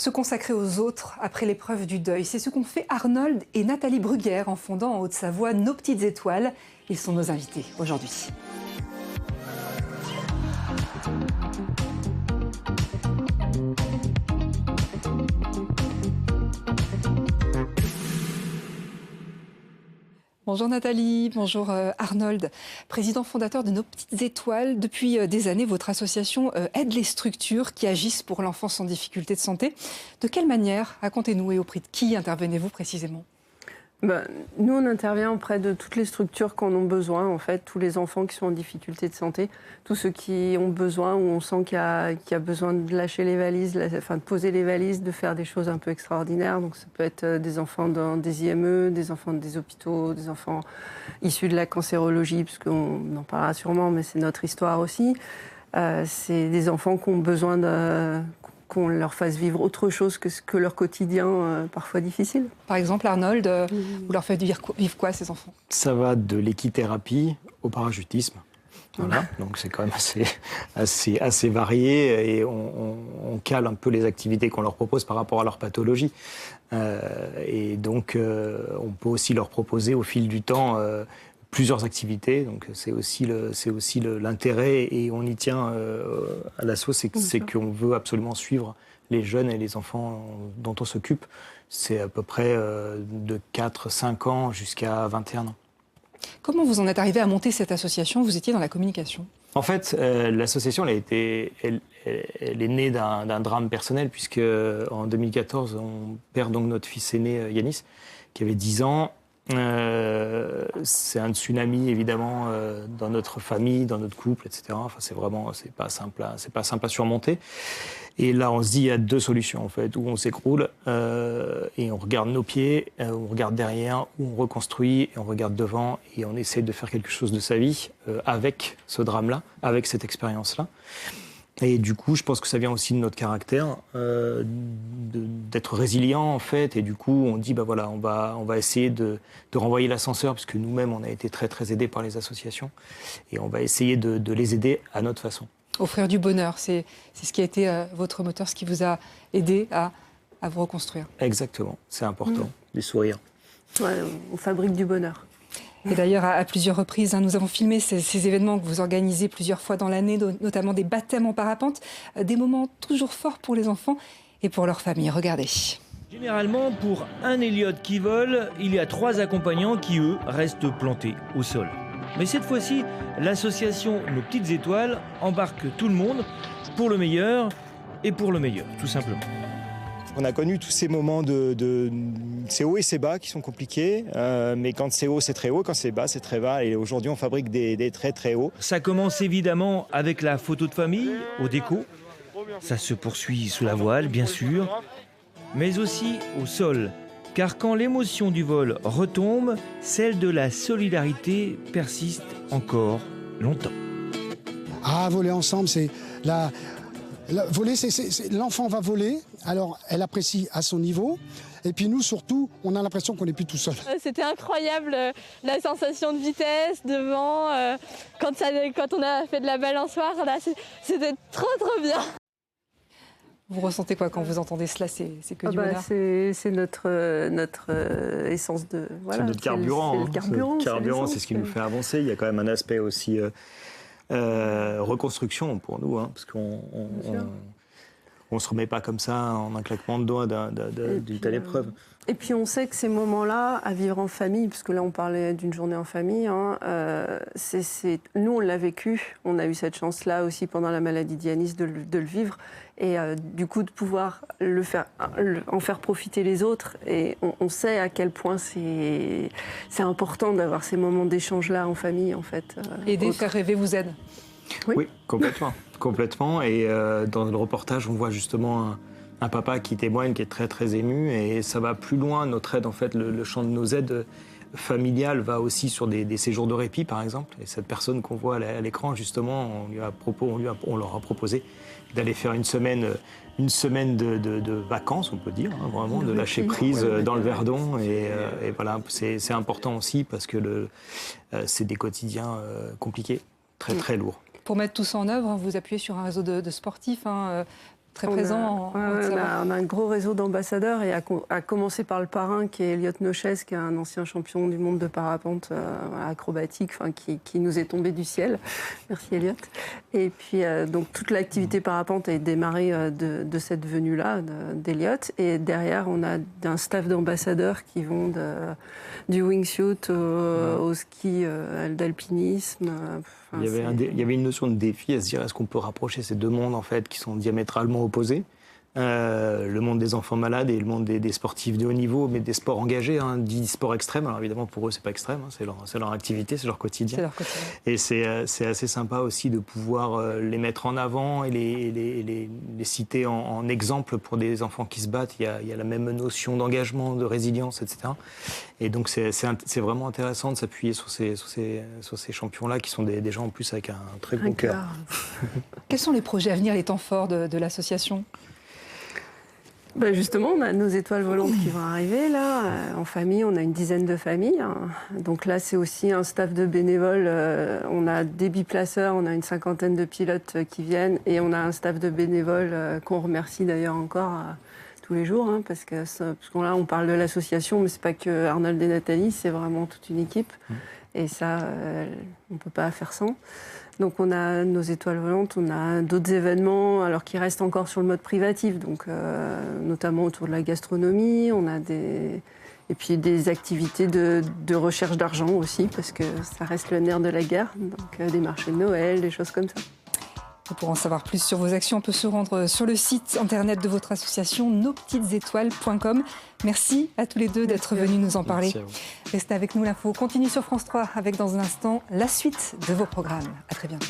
Se consacrer aux autres après l'épreuve du deuil, c'est ce qu'ont fait Arnold et Nathalie Bruguère en fondant en Haute-Savoie Nos Petites Étoiles. Ils sont nos invités aujourd'hui. Bonjour Nathalie, bonjour Arnold, président fondateur de Nos Petites Étoiles. Depuis des années, votre association aide les structures qui agissent pour l'enfance en difficulté de santé. De quelle manière, racontez-nous, et auprès de qui intervenez-vous précisément ? Nous, on intervient auprès de toutes les structures qui en ont besoin, en fait, tous les enfants qui sont en difficulté de santé, tous ceux qui ont besoin, où on sent qu'il y a besoin de lâcher les valises, de poser les valises, de faire des choses un peu extraordinaires. Donc ça peut être des enfants dans des IME, des enfants des hôpitaux, des enfants issus de la cancérologie, parce qu'on en parlera sûrement, mais c'est notre histoire aussi. C'est des enfants qui ont besoin qu'on leur fasse vivre autre chose que leur quotidien parfois difficile. Par exemple, Arnold, vous leur faites vivre quoi, ces enfants ? Ça va de l'équithérapie au parachutisme. Voilà. Donc c'est quand même assez varié et on cale un peu les activités qu'on leur propose par rapport à leur pathologie. Et donc on peut aussi leur proposer au fil du temps plusieurs activités, donc c'est aussi l'intérêt et on y tient à l'assaut, c'est qu'on veut absolument suivre les jeunes et les enfants dont on s'occupe. C'est à peu près de 4-5 ans jusqu'à 21 ans. Comment vous en êtes arrivé à monter cette association ? Vous étiez dans la communication. En fait, l'association, elle est née d'un drame personnel, puisque en 2014, on perd donc notre fils aîné, Yanis, qui avait 10 ans. C'est un tsunami évidemment dans notre famille, dans notre couple, etc. Enfin, c'est pas simple à surmonter. Et là, on se dit il y a deux solutions en fait, où on s'écroule et on regarde nos pieds, on regarde derrière, où on reconstruit, et on regarde devant et on essaie de faire quelque chose de sa vie avec ce drame-là, avec cette expérience-là. Et du coup, je pense que ça vient aussi de notre caractère, d'être résilient en fait. Et du coup, on dit voilà, on va essayer de renvoyer l'ascenseur, parce que nous-mêmes, on a été très très aidés par les associations, et on va essayer de les aider à notre façon. Offrir du bonheur, c'est ce qui a été votre moteur, ce qui vous a aidé à vous reconstruire. Exactement, c'est important, les sourires. Ouais, on fabrique du bonheur. Et d'ailleurs, à plusieurs reprises, nous avons filmé ces événements que vous organisez plusieurs fois dans l'année, notamment des baptêmes en parapente, des moments toujours forts pour les enfants et pour leurs familles. Regardez. Généralement, pour un Elliott qui vole, il y a 3 accompagnants qui, eux, restent plantés au sol. Mais cette fois-ci, l'association Nos Petites Étoiles embarque tout le monde pour le meilleur et pour le meilleur, tout simplement. On a connu tous ces moments de c'est haut et c'est bas qui sont compliqués, mais quand c'est haut, c'est très haut, quand c'est bas, c'est très bas. Et aujourd'hui, on fabrique des très très hauts. Ça commence évidemment avec la photo de famille, au déco. Ça se poursuit sous la voile, bien sûr, mais aussi au sol. Car quand l'émotion du vol retombe, celle de la solidarité persiste encore longtemps. Ah, voler ensemble, c'est voler, l'enfant va voler, alors elle apprécie à son niveau. Et puis nous, surtout, on a l'impression qu'on n'est plus tout seul. C'était incroyable, la sensation de vitesse, de vent. Quand on a fait de la balançoire, là, c'était trop bien. Vous ressentez quoi quand vous entendez cela ? C'est que du bonheur. C'est notre essence de... Voilà, c'est notre carburant. C'est le carburant, c'est ce qui nous fait avancer. Il y a quand même un aspect aussi reconstruction pour nous, parce qu'on ne se remet pas comme ça en un claquement de doigts d'une telle épreuve. Et puis on sait que ces moments-là, à vivre en famille, puisque là on parlait d'une journée en famille, nous on l'a vécu, on a eu cette chance-là aussi pendant la maladie d'Yanis de le vivre, et du coup de pouvoir en faire profiter les autres, et on sait à quel point c'est important d'avoir ces moments d'échange-là en famille en fait. Aider, faire rêver vous aide. Oui, complètement. Et dans le reportage, on voit justement un papa qui témoigne, qui est très très ému, et ça va plus loin. Notre aide, en fait, le champ de nos aides familiales va aussi sur des séjours de répit, par exemple. Et cette personne qu'on voit à l'écran, justement, on leur a proposé d'aller faire une semaine de vacances, on peut dire, vraiment, de lâcher prise dans le Verdon. Et voilà, c'est important aussi parce que c'est des quotidiens compliqués, très très lourds. Pour mettre tout ça en œuvre, vous appuyez sur un réseau de sportifs, très présent. On a un gros réseau d'ambassadeurs et à commencer par le parrain qui est Elliot Noches, qui est un ancien champion du monde de parapente acrobatique, qui nous est tombé du ciel. Merci Elliot. Et puis donc toute l'activité parapente est démarrée de cette venue-là d'Elliot. Et derrière, on a un staff d'ambassadeurs qui vont du wingsuit au ski, d'alpinisme. Il y avait une notion de défi à se dire est-ce qu'on peut rapprocher ces deux mondes en fait qui sont diamétralement opposés, le monde des enfants malades et le monde des sportifs de haut niveau, mais des sports engagés, dits sports extrêmes. Alors évidemment pour eux c'est pas extrême, c'est leur activité, c'est leur quotidien. Et c'est assez sympa aussi de pouvoir les mettre en avant et les citer en exemple pour des enfants qui se battent. Il y a la même notion d'engagement, de résilience, etc. Et donc c'est vraiment intéressant de s'appuyer sur ces champions-là qui sont des gens en plus avec un très gros cœur. Quels sont les projets à venir, les temps forts de l'association ? Justement, on a nos étoiles volantes qui vont arriver là. En famille, on a une dizaine de familles. Donc là, c'est aussi un staff de bénévoles. On a des biplaceurs, on a une 50aine de pilotes qui viennent et on a un staff de bénévoles qu'on remercie d'ailleurs encore tous les jours, parce que là, on parle de l'association, mais c'est pas que Arnold et Nathalie, c'est vraiment toute une équipe. Et ça, on peut pas faire sans. Donc on a nos étoiles volantes, on a d'autres événements alors qui restent encore sur le mode privatif, donc notamment autour de la gastronomie, on a et puis des activités de recherche d'argent aussi, parce que ça reste le nerf de la guerre, donc des marchés de Noël, des choses comme ça. Et pour en savoir plus sur vos actions, on peut se rendre sur le site internet de votre association, nospetitétoiles.com. Merci à tous les deux d'être venus nous en parler. Restez avec nous, l'info continue sur France 3 avec dans un instant la suite de vos programmes. À très bientôt.